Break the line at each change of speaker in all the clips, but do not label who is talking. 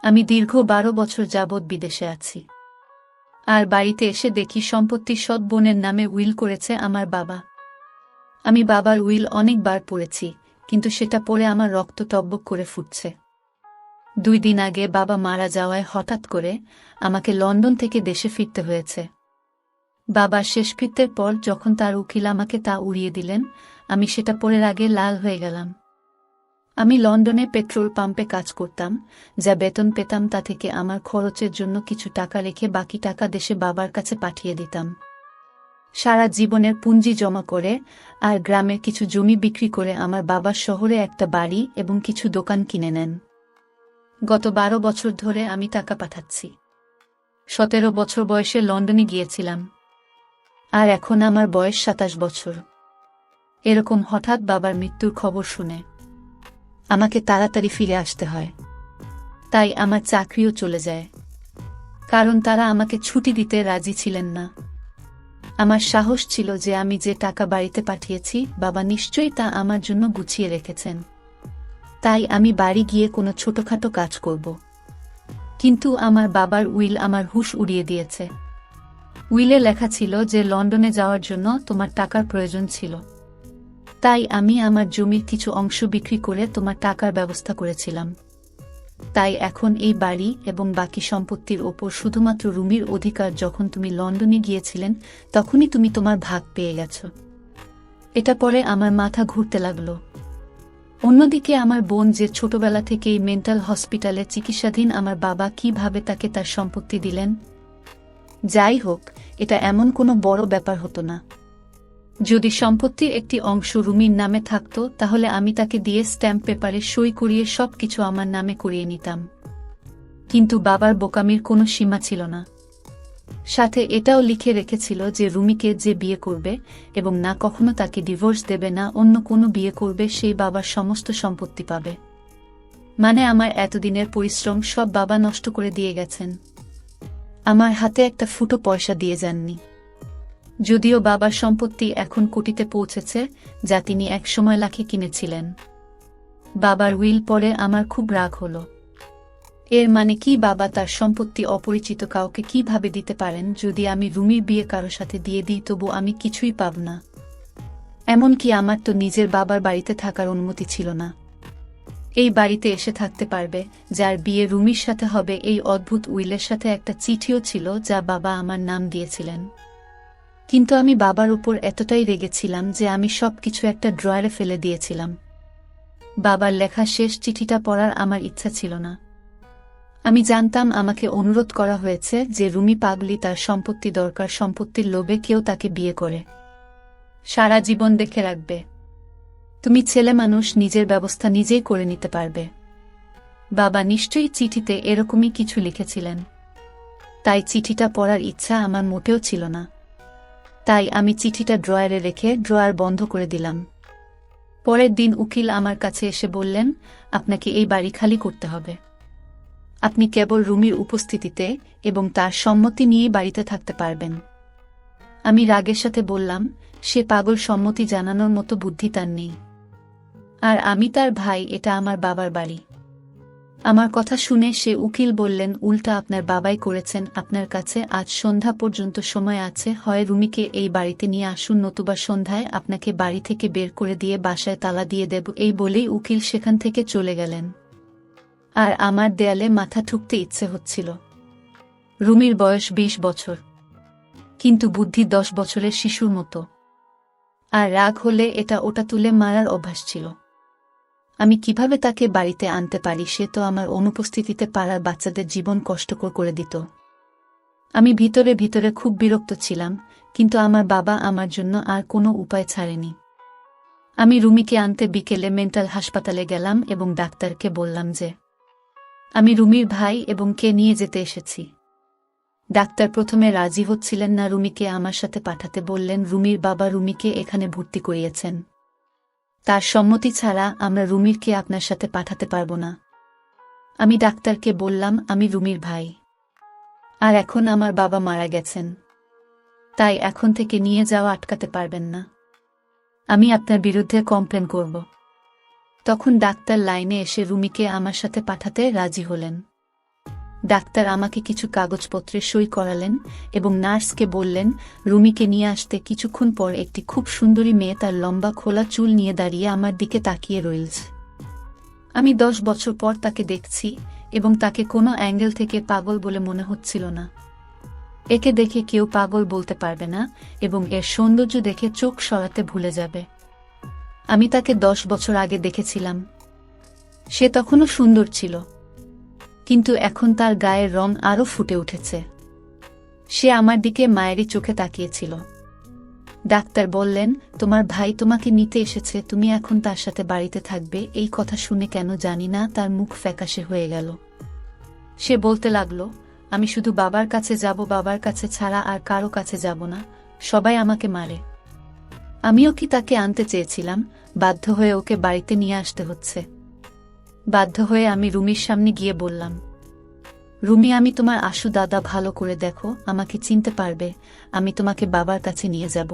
আমি দীর্ঘ 12 বছর যাবৎ বিদেশে আছি। আর বাড়িতে এসে দেখি সম্পত্তি সৎ বোনের নামে উইল করেছে আমার বাবা। আমি বাবার উইল অনেকবার পড়েছি, কিন্তু সেটা পড়ে আমার রক্ত টকবক করে ফুটছে। 2 দিন আগে বাবা মারা যাওয়ায় হঠাৎ করে আমাকে লন্ডন থেকে দেশে ফিরতে হয়েছে। বাবার শেষকৃত্যের পর যখন তার উকিল আমাকে তা উড়িয়ে দিলেন, আমি সেটা পড়ার আগে লাল হয়ে গেলাম। আমি লন্ডনে পেট্রোল পাম্পে কাজ করতাম, যা বেতন পেতাম তা থেকে আমার খরচের জন্য কিছু টাকা রেখে বাকি টাকা দেশে বাবার কাছে পাঠিয়ে দিতাম। সারা জীবনের পুঁজি জমা করে আর গ্রামের কিছু জমি বিক্রি করে আমার বাবা শহরে একটা বাড়ি এবং কিছু দোকান কিনে নেন। গত 12 বছর ধরে আমি টাকা পাঠাচ্ছি। 17 বছর বয়সে লন্ডনে গিয়েছিলাম, আর এখন আমার বয়স 27 বছর। এরকম হঠাৎ বাবার মৃত্যুর খবর শুনে আমাকে তাড়াতাড়ি ফিরে আসতে হয়। তাই আমার চাকরিও চলে যায়, কারণ তারা আমাকে ছুটি দিতে রাজি ছিলেন না। আমার সাহস ছিল যে আমি যে টাকা বাড়িতে পাঠিয়েছি বাবা নিশ্চয়ই তা আমার জন্য গুছিয়ে রেখেছেন। তাই আমি বাড়ি গিয়ে কোনো ছোটখাটো কাজ করব। কিন্তু আমার বাবার উইল আমার হুঁশ উড়িয়ে দিয়েছে। উইলে লেখা ছিল যে লন্ডনে যাওয়ার জন্য তোমার টাকার প্রয়োজন ছিল, তাই আমি আমার জমির কিছু অংশ বিক্রি করে তোমার টাকার ব্যবস্থা করেছিলাম। তাই এখন এই বাড়ি এবং বাকি সম্পত্তির ওপর শুধুমাত্র রুমির অধিকার। যখন তুমি লন্ডনে গিয়েছিলেন তখনই তুমি তোমার ভাগ পেয়ে গেছ। এটা পরে আমার মাথা ঘুরতে লাগলো। অন্যদিকে আমার বোন, যে ছোটবেলা থেকেই মেন্টাল হসপিটালে চিকিৎসাধীন, আমার বাবা কিভাবে তাকে তার সম্পত্তি দিলেন? যাই হোক, এটা এমন কোনো বড় ব্যাপার হতো না। যদি সম্পত্তির একটি অংশ রুমির নামে থাকত, তাহলে আমি তাকে দিয়ে স্ট্যাম্প পেপারে সই করিয়ে সবকিছু আমার নামে করিয়ে নিতাম। কিন্তু বাবার বোকামির কোনো সীমা ছিল না। সাথে এটাও লিখে রেখেছিল যে রুমিকে যে বিয়ে করবে এবং না কখনো তাকে ডিভোর্স দেবে না, অন্য কোনো বিয়ে করবে, সেই বাবার সমস্ত সম্পত্তি পাবে। মানে আমার এতদিনের পরিশ্রম সব বাবা নষ্ট করে দিয়ে গেছেন। আমার হাতে একটা ফুটো পয়সা দিয়ে যাননি। যদিও বাবার সম্পত্তি এখন কোটিতে পৌঁছেছে, যা তিনি একসময় লাখে কিনেছিলেন। বাবার উইল পড়ে আমার খুব রাগ হলো। এর মানে কি, বাবা তার সম্পত্তি অপরিচিত কাউকে কিভাবে দিতে পারেন? যদি আমি রুমির বিয়ে কারো সাথে দিয়ে দিই তবু আমি কিছুই পাব না। এমনকি আমার তো নিজের বাবার বাড়িতে থাকার অনুমতি ছিল না। এই বাড়িতে এসে থাকতে পারবে যার বিয়ে রুমির সাথে হবে, এই অদ্ভুত উইলের সাথে একটা চিঠিও ছিল যা বাবা আমার নাম দিয়েছিলেন। কিন্তু আমি বাবার উপর এতটাই রেগেছিলাম যে আমি সবকিছু একটা ড্রয়ারে ফেলে দিয়েছিলাম। বাবার লেখা শেষ চিঠিটা পড়ার আমার ইচ্ছা ছিল না। আমি জানতাম আমাকে অনুরোধ করা হয়েছে যে রুমি পাগলি, তার সম্পত্তি দরকার, সম্পত্তির লোভে কেউ তাকে বিয়ে করে সারা জীবন দেখে রাখবে। তুমি ছেলে মানুষ, নিজের ব্যবস্থা নিজেই করে নিতে পারবে। বাবা নিশ্চয়ই চিঠিতে এরকমই কিছু লিখেছিলেন। তাই চিঠিটা পড়ার ইচ্ছা আমার মোটেও ছিল না। তাই আমি চিঠিটা ড্রয়ারে রেখে ড্রয়ার বন্ধ করে দিলাম। পরের দিন উকিল আমার কাছে এসে বললেন, আপনাকে এই বাড়ি খালি করতে হবে। আপনি কেবল রুমির উপস্থিতিতে এবং তার সম্মতি নিয়ে বাড়িতে থাকতে পারবেন। আমি রাগের সাথে বললাম, সে পাগল, সম্মতি জানানোর মতো বুদ্ধি তার নেই। আর আমি তার ভাই, এটা আমার বাবার বাড়ি। আমার কথা শুনে সে উকিল বললেন, উল্টা আপনার বাবাই করেছেন। আপনার কাছে আজ সন্ধ্যা পর্যন্ত সময় আছে, হয় রুমিকে এই বাড়িতে নিয়ে আসুন, নতুবা সন্ধ্যায় আপনাকে বাড়ি থেকে বের করে দিয়ে বাসায় তালা দিয়ে দেব। এই বলেই উকিল সেখান থেকে চলে গেলেন। আর আমার দেয়ালে মাথা ঠুকতে ইচ্ছে হচ্ছিল। রুমির বয়স 20 বছর, কিন্তু বুদ্ধি 10 বছরের শিশুর মতো। আর রাগ হলে এটা ওটা তুলে মারার অভ্যাস ছিল। আমি কিভাবে তাকে বাড়িতে আনতে পারি? সে তো আমার অনুপস্থিতিতে পাড়ার বাচ্চাদের জীবন কষ্টকর করে দিত। আমি ভিতরে ভিতরে খুব বিরক্ত ছিলাম, কিন্তু আমার বাবা আমার জন্য আর কোনো উপায় ছাড়েনি। আমি রুমিকে আনতে বিকেলে মেন্টাল হাসপাতালে গেলাম এবং ডাক্তারকে বললাম যে আমি রুমির ভাই এবং কে নিয়ে যেতে এসেছি। ডাক্তার প্রথমে রাজি হচ্ছিলেন না রুমিকে আমার সাথে পাঠাতে, বললেন রুমির বাবা রুমিকে এখানে ভর্তি করিয়েছেন। তার সম্মতি ছাড়া আমরা রুমিরকে আপনার সাথে পাঠাতে পারব না। আমি ডাক্তারকে বললাম, আমি রুমির ভাই, আর এখন আমার বাবা মারা গেছেন, তাই এখন থেকে নিয়ে যাওয়া আটকাতে পারবেন না। আমি আপনার বিরুদ্ধে কমপ্লেন করব। তখন ডাক্তার লাইনে এসে রুমিকে আমার সাথে পাঠাতে রাজি হলেন। ডাক্তার আমাকে কিছু কাগজপত্রে সই করালেন এবং নার্সকে বললেন রুমিকে নিয়ে আসতে। কিছুক্ষণ পর একটি খুব সুন্দরী মেয়ে তার লম্বা খোলা চুল নিয়ে দাঁড়িয়ে আমার দিকে তাকিয়ে রইলছে। আমি 10 বছর পর তাকে দেখছি এবং তাকে কোনো অ্যাঙ্গেল থেকে পাগল বলে মনে হচ্ছিল না। একে দেখে কেউ পাগল বলতে পারবে না এবং এর সৌন্দর্য দেখে চোখ সরাতে ভুলে যাবে। আমি তাকে 10 বছর আগে দেখেছিলাম। সে তখনও সুন্দর ছিল, কিন্তু এখন তার গায়ের রং আরও ফুটে উঠেছে। সে আমার দিকে মায়েরই চোখে তাকিয়েছিল। ডাক্তার বললেন, তোমার ভাই তোমাকে নিতে এসেছে, তুমি এখন তার সাথে বাড়িতে থাকবে। এই কথা শুনে কেন জানি না তার মুখ ফ্যাকাশে হয়ে গেল। সে বলতে লাগলো, আমি শুধু বাবার কাছে যাব, বাবার কাছে ছাড়া আর কারো কাছে যাব না, সবাই আমাকে মারে। আমিও কি তাকে আনতে চেয়েছিলাম? বাধ্য হয়ে ওকে বাড়িতে নিয়ে আসতে হচ্ছে। বাধ্য হয়ে আমি রুমির সামনে গিয়ে বললাম, রুমি, আমি তোমার আশু দাদা, ভালো করে দেখো, আমাকে চিনতে পারবে, আমি তোমাকে বাবার কাছে নিয়ে যাব।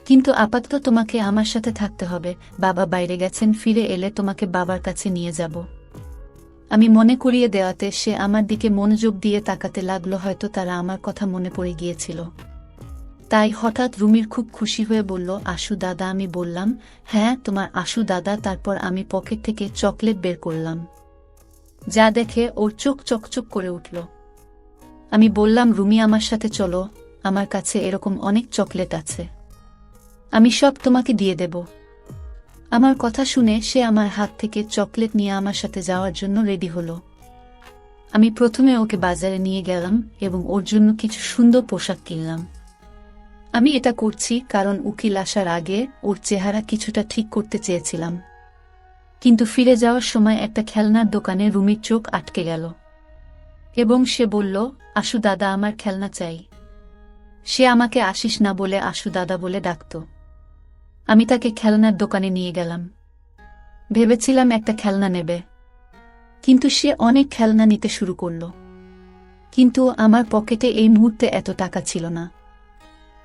কিন্তু আপাতত তোমাকে আমার সাথে থাকতে হবে। বাবা বাইরে গেছেন, ফিরে এলে তোমাকে বাবার কাছে নিয়ে যাব। আমি মনে করিয়ে দেওয়াতে সে আমার দিকে মনোযোগ দিয়ে তাকাতে লাগলো। হয়তো তারা আমার কথা মনে পড়ে গিয়েছিল। তাই হঠাৎ রুমির খুব খুশি হয়ে বলল, আশু দাদা। আমি বললাম, হ্যাঁ, তোমার আশু দাদা। তারপর আমি পকেট থেকে চকলেট বের করলাম, যা দেখে ওর চোখ চকচক করে উঠল। আমি বললাম, রুমি, আমার সাথে চলো, আমার কাছে এরকম অনেক চকলেট আছে, আমি সব তোমাকে দিয়ে দেব। আমার কথা শুনে সে আমার হাত থেকে চকলেট নিয়ে আমার সাথে যাওয়ার জন্য রেডি হলো। আমি প্রথমে ওকে বাজারে নিয়ে গেলাম এবং ওর জন্য কিছু সুন্দর পোশাক কিনলাম। আমি এটা করছি কারণ উকিল আসার আগে ওর চেহারা কিছুটা ঠিক করতে চেয়েছিলাম। কিন্তু ফিরে যাওয়ার সময় একটা খেলনার দোকানে রুমির চোখ আটকে গেল এবং সে বলল, আশু দাদা, আমার খেলনা চাই। সে আমাকে আশিস না বলে আশু দাদা বলে ডাকত। আমি তাকে খেলনার দোকানে নিয়ে গেলাম। ভেবেছিলাম একটা খেলনা নেবে, কিন্তু সে অনেক খেলনা নিতে শুরু করল। কিন্তু আমার পকেটে এই মুহূর্তে এত টাকা ছিল না।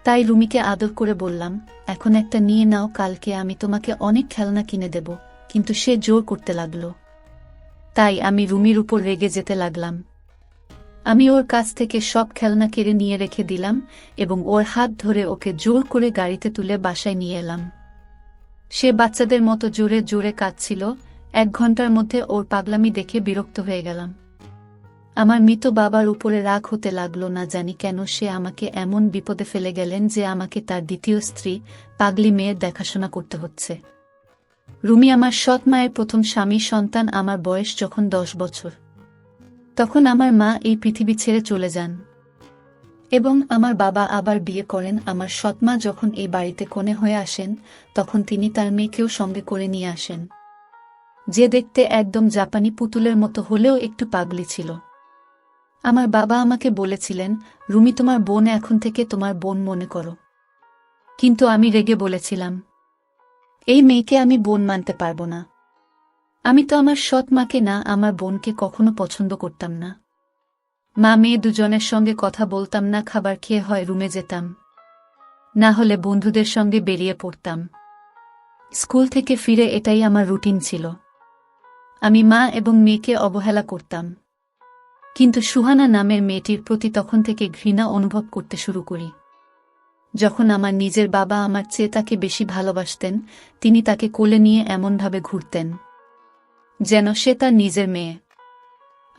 তাই রুমিকে আদর করে বললাম, এখন একটা নিয়ে নাও, কালকে আমি তোমাকে অনেক খেলনা কিনে দেব। কিন্তু সে জোর করতে লাগল। তাই আমি রুমির উপর রেগে যেতে লাগলাম। আমি ওর কাছ থেকে সব খেলনা কেড়ে নিয়ে রেখে দিলাম এবং ওর হাত ধরে ওকে জোর করে গাড়িতে তুলে বাসায় নিয়ে এলাম। সে বাচ্চাদের মতো জোরে জোরে কাঁদছিল। 1 ঘন্টার মধ্যে ওর পাগলামি দেখে বিরক্ত হয়ে গেলাম। আমার মৃত বাবার উপরে রাগ হতে লাগলো। না জানি কেন সে আমাকে এমন বিপদে ফেলে গেলেন যে আমাকে তার দ্বিতীয় স্ত্রী, পাগলি মেয়ের দেখাশোনা করতে হচ্ছে। রুমি আমার সৎ মায়ের প্রথম স্বামী সন্তান। আমার বয়স যখন 10 বছর, তখন আমার মা এই পৃথিবী ছেড়ে চলে যান এবং আমার বাবা আবার বিয়ে করেন। আমার সৎমা যখন এই বাড়িতে কনে হয়ে আসেন, তখন তিনি তার মেয়েকেও সঙ্গে করে নিয়ে আসেন, যে দেখতে একদম জাপানি পুতুলের মতো হলেও একটু পাগলি ছিল। আমার বাবা আমাকে বলেছিলেন, রুমি, তোমার বোন, এখন থেকে তোমার বোন মনে করো। কিন্তু আমি রেগে বলেছিলাম, এই মেয়েকে আমি বোন মানতে পারবো না। আমি তো আমার সৎ মাকে না, আমার বোনকে কখনো পছন্দ করতাম না। মা মেয়ে দুজনের সঙ্গে কথা বলতাম না। খাবার খেয়ে হয় রুমে যেতাম, না হলে বন্ধুদের সঙ্গে বেরিয়ে পড়তাম। স্কুল থেকে ফিরে এটাই আমার রুটিন ছিল। আমি মা এবং মেয়েকে অবহেলা করতাম। কিন্তু সুহানা নামের মেয়েটির প্রতি তখন থেকে ঘৃণা অনুভব করতে শুরু করি। যখন আমার নিজের বাবা আমার চেয়ে তাকে বেশি ভালোবাসতেন, তিনি তাকে কোলে নিয়ে এমনভাবে ঘুরতেন যেন সে তার নিজের মেয়ে।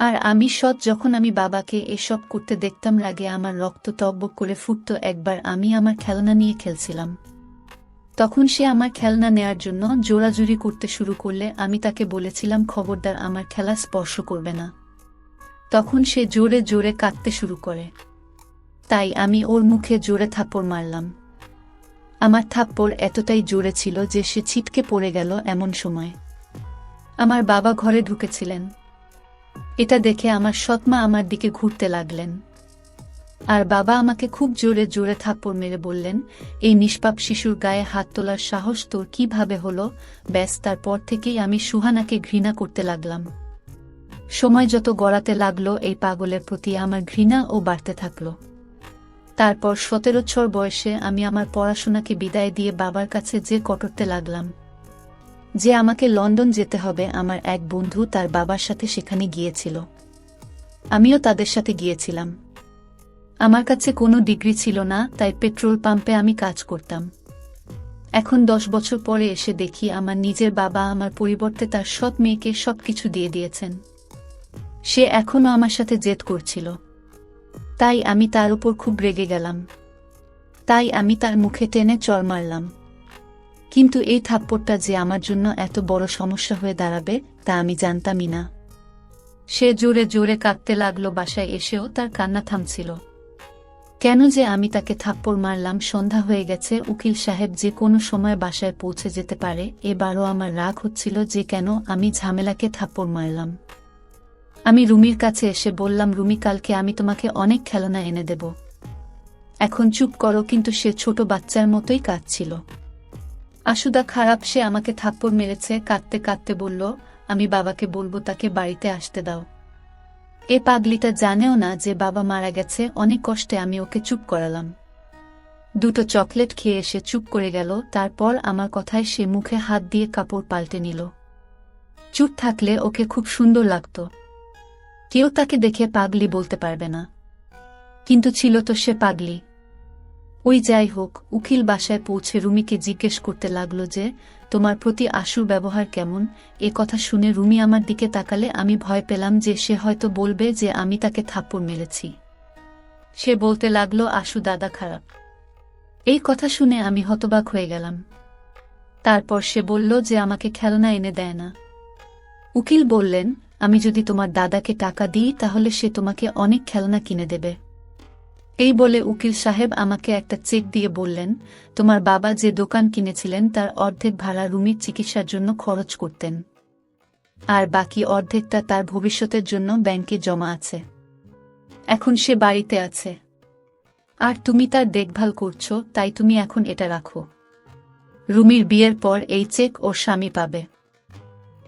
আর আমি সৎ, যখন আমি বাবাকে এসব করতে দেখতাম, রাগে আমার রক্ত টকবক করে ফুটত। একবার আমি আমার খেলনা নিয়ে খেলছিলাম, তখন সে আমার খেলনা নেয়ার জন্য জোরাজুরি করতে শুরু করলে আমি তাকে বলেছিলাম, খবরদার আমার খেলা স্পর্শ করবে না। তখন সে জোরে জোরে কাঁদতে শুরু করে। তাই আমি ওর মুখে জোরে থাপ্পড় মারলাম। আমার থাপ্পড় এতটাই জোরে ছিল যে সে ছিটকে পড়ে গেল। এমন সময় আমার বাবা ঘরে ঢুকেছিলেন। এটা দেখে আমার সৎমা আমার দিকে ঘুরতে লাগলেন আর বাবা আমাকে খুব জোরে জোরে থাপ্পড় মেরে বললেন, এই নিষ্পাপ শিশুর গায়ে হাত তোলার সাহস তোর কিভাবে হলো? ব্যাস, তারপর থেকেই আমি সুহানাকে ঘৃণা করতে লাগলাম। সময় যত গড়াতে লাগলো, এই পাগলের প্রতি আমার ঘৃণাও বাড়তে থাকলো। তারপর 17 বছর বয়সে আমি আমার পড়াশোনাকে বিদায় দিয়ে বাবার কাছে যে কটরতে লাগলাম যে আমাকে লন্ডন যেতে হবে। আমার এক বন্ধু তার বাবার সাথে সেখানে গিয়েছিল। আমিও তাদের সাথে গিয়েছিলাম। আমার কাছে কোনো ডিগ্রি ছিল না, তাই পেট্রোল পাম্পে আমি কাজ করতাম। এখন 10 বছর পরে এসে দেখি আমার নিজের বাবা আমার পরিবর্তে তার সৎ মেয়েকে সবকিছু দিয়ে দিয়েছেন। সে এখনও আমার সাথে জেদ করছিল, তাই আমি তার উপর খুব রেগে গেলাম। তাই আমি তার মুখে টেনে চড় মারলাম। কিন্তু এই থাপ্পড়টা যে আমার জন্য এত বড় সমস্যা হয়ে দাঁড়াবে তা আমি জানতামই না। সে জোরে জোরে কাঁদতে লাগলো। বাসায় এসেও তার কান্না থামছিল। কেন যে আমি তাকে থাপ্পড় মারলাম। সন্ধ্যা হয়ে গেছে, উকিল সাহেব যে কোনো সময় বাসায় পৌঁছে যেতে পারে। এবারও আমার রাগ হচ্ছিল যে কেন আমি ঝামেলাকে থাপ্পড় মারলাম। আমি রুমির কাছে এসে বললাম, রুমি, কালকে আমি তোমাকে অনেক খেলনা এনে দেব, এখন চুপ করো। কিন্তু সে ছোট বাচ্চার মতোই কাঁদছিল। আশুদা খারাপ, সে আমাকে থাপ্পড় মেরেছে। কাঁদতে কাঁদতে বলল, আমি বাবাকে বলবো, তাকে বাড়িতে আসতে দাও। এ পাগলিটা জানেও না যে বাবা মারা গেছে। অনেক কষ্টে আমি ওকে চুপ করালাম। 2টো চকলেট খেয়ে সে চুপ করে গেল। তারপর আমার কথায় সে মুখে হাত দিয়ে কাপড় পাল্টে নিল। চুপ থাকলে ওকে খুব সুন্দর লাগত, কেউ তাকে দেখে পাগলি বলতে পারবে না। কিন্তু ছিল তো সে পাগলি। ওই যাই হোক, উকিল বাসায় পৌঁছে রুমিকে জিজ্ঞেস করতে লাগলো যে তোমার প্রতি আশুর ব্যবহার কেমন। এ কথা শুনে রুমি আমার দিকে তাকালে আমি ভয় পেলাম যে সে হয়তো বলবে যে আমি তাকে থাপ্পড় মেরেছি। সে বলতে লাগলো, আশু দাদা খারাপ। এই কথা শুনে আমি হতবাক হয়ে গেলাম। তারপর সে বলল যে আমাকে খেলনা এনে দেয় না। উকিল বললেন, আমি যদি তোমার দাদাকে টাকা দিই তাহলে সে তোমাকে অনেক খেলনা কিনে দেবে। এই বলে উকিল সাহেব আমাকে একটা চেক দিয়ে বললেন, তোমার বাবা যে দোকান কিনেছিলেন তার অর্ধেক ভাড়া রুমির চিকিৎসার জন্য খরচ করতেন, আর বাকি অর্ধেকটা তার ভবিষ্যতের জন্য ব্যাংকে জমা আছে। এখন সে বাড়িতে আছে, আর তুমি তার দেখভাল করছো, তাই তুমি এখন এটা রাখো। রুমির বিয়ের পর এই চেক ওর স্বামী পাবে।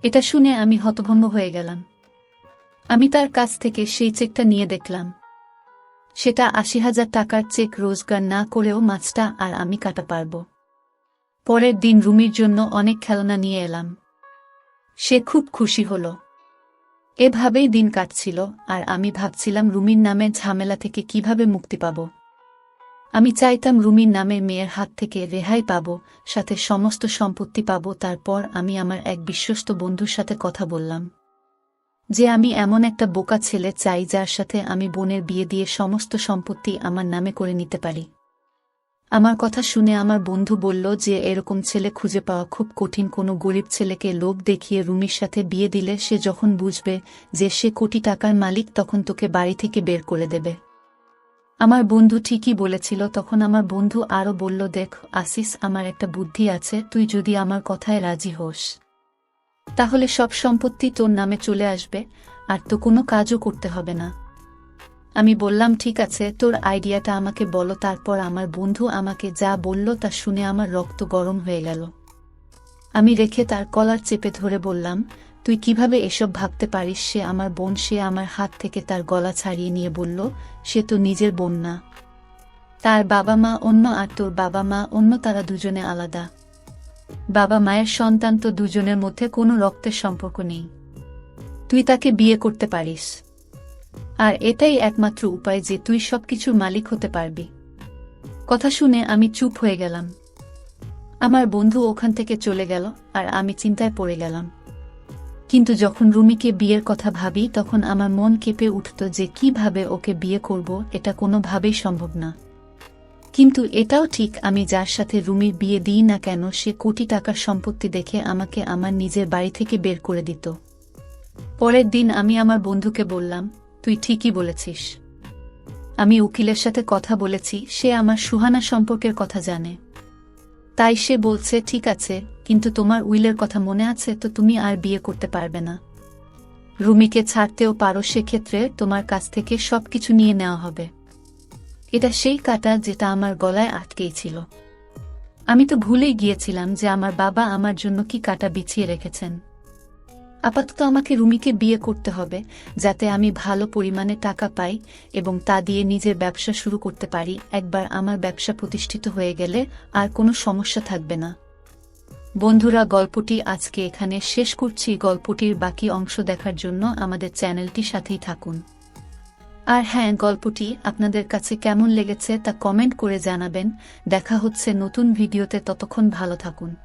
এটা শুনে আমি হতভম্ব হয়ে গেলাম। আমি তার কাছ থেকে সেই চেকটা নিয়ে দেখলাম। সেটা 80,000 টাকার চেক। রোজগার না করেও মাছটা আর আমি কাটা পারব। পরের দিন রুমির জন্য অনেক খেলনা নিয়ে এলাম। সে খুব খুশি হল। এভাবেই দিন কাটছিল, আর আমি ভাবছিলাম রুমির নামে ঝামেলা থেকে কিভাবে মুক্তি পাব। আমি চাইতাম রুমির নামে মেয়ের হাত থেকে রেহাই পাব, সাথে সমস্ত সম্পত্তি পাব। তারপর আমি আমার এক বিশ্বস্ত বন্ধুর সাথে কথা বললাম যে আমি এমন একটা বোকা ছেলে চাই যার সাথে আমি বোনের বিয়ে দিয়ে সমস্ত সম্পত্তি আমার নামে করে নিতে পারি। আমার কথা শুনে আমার বন্ধু বলল যে এরকম ছেলে খুঁজে পাওয়া খুব কঠিন। কোনো গরিব ছেলেকে লোভ দেখিয়ে রুমির সাথে বিয়ে দিলে সে যখন বুঝবে যে সে কোটি টাকার মালিক তখন তোকে বাড়ি থেকে বের করে দেবে। আমার বন্ধু ঠিকই বলেছিল। তখন আমার বন্ধু আরও বলল, দেখ আসিস, আমার একটা বুদ্ধি আছে। তুই যদি আমার কথায় রাজি হোস তাহলে সব সম্পত্তি তোর নামে চলে আসবে, আর তো কোনো কাজও করতে হবে না। আমি বললাম, ঠিক আছে, তোর আইডিয়াটা আমাকে বলো। তারপর আমার বন্ধু আমাকে যা বলল তা শুনে আমার রক্ত গরম হয়ে গেল। আমি রেখে তার কলার চেপে ধরে বললাম, তুই কিভাবে এসব ভাবতে পারিস? সে আমার বোন। সে আমার হাত থেকে তার গলা ছাড়িয়ে নিয়ে বলল, সে তো নিজের বোন না, তার বাবা মা অন্য, আর তোর বাবা মা অন্য, তারা দুজনে আলাদা। বাবা মায়ের সন্তান তো দুজনের মধ্যে কোনো রক্তের সম্পর্ক নেই। তুই তাকে বিয়ে করতে পারিস, আর এটাই একমাত্র উপায় যে তুই সবকিছুর মালিক হতে পারবি। কথা শুনে আমি চুপ হয়ে গেলাম। আমার বন্ধু ওখান থেকে চলে গেল, আর আমি চিন্তায় পড়ে গেলাম। কিন্তু যখন রুমিকে বিয়ের কথা ভাবি তখন আমার মন কেঁপে উঠত যে কিভাবে ওকে বিয়ে করব, এটা কোনোভাবেই সম্ভব না। কিন্তু এটাও ঠিক, আমি যার সাথে রুমির বিয়ে দিই না কেন সে কোটি টাকার সম্পত্তি দেখে আমাকে আমার নিজের বাড়ি থেকে বের করে দিত। পরের দিন আমি আমার বন্ধুকে বললাম, তুই ঠিকই বলেছিস, আমি উকিলের সাথে কথা বলেছি, সে আমার সুহানা সম্পর্কের কথা জানে। তাই সে বলছে ঠিক আছে, কিন্তু তোমার উইলের কথা মনে আছে তো? তুমি আর বিয়ে করতে পারবে না। রুমিকে ছাড়তেও পারো, সেক্ষেত্রে তোমার কাছ থেকে সবকিছু নিয়ে নেওয়া হবে। এটা সেই কাঁটা যেটা আমার গলায় আটকেই ছিল। আমি তো ভুলেই গিয়েছিলাম যে আমার বাবা আমার জন্য কি কাঁটা বিছিয়ে রেখেছেন। আপাতত আমাকে রুমিকে বিয়ে করতে হবে, যাতে আমি ভালো পরিমাণে টাকা পাই এবং তা দিয়ে নিজের ব্যবসা শুরু করতে পারি। একবার আমার ব্যবসা প্রতিষ্ঠিত হয়ে গেলে আর কোনো সমস্যা থাকবে না। বন্ধুরা, গল্পটি আজকে এখানে শেষ করছি। গল্পটির বাকি অংশ দেখার জন্য আমাদের চ্যানেলটি সাথেই থাকুন। আর হ্যাঁ, গল্পটি আপনাদের কাছে কেমন লেগেছে তা কমেন্ট করে জানাবেন। দেখা হচ্ছে নতুন ভিডিওতে, ততক্ষণ ভালো থাকুন।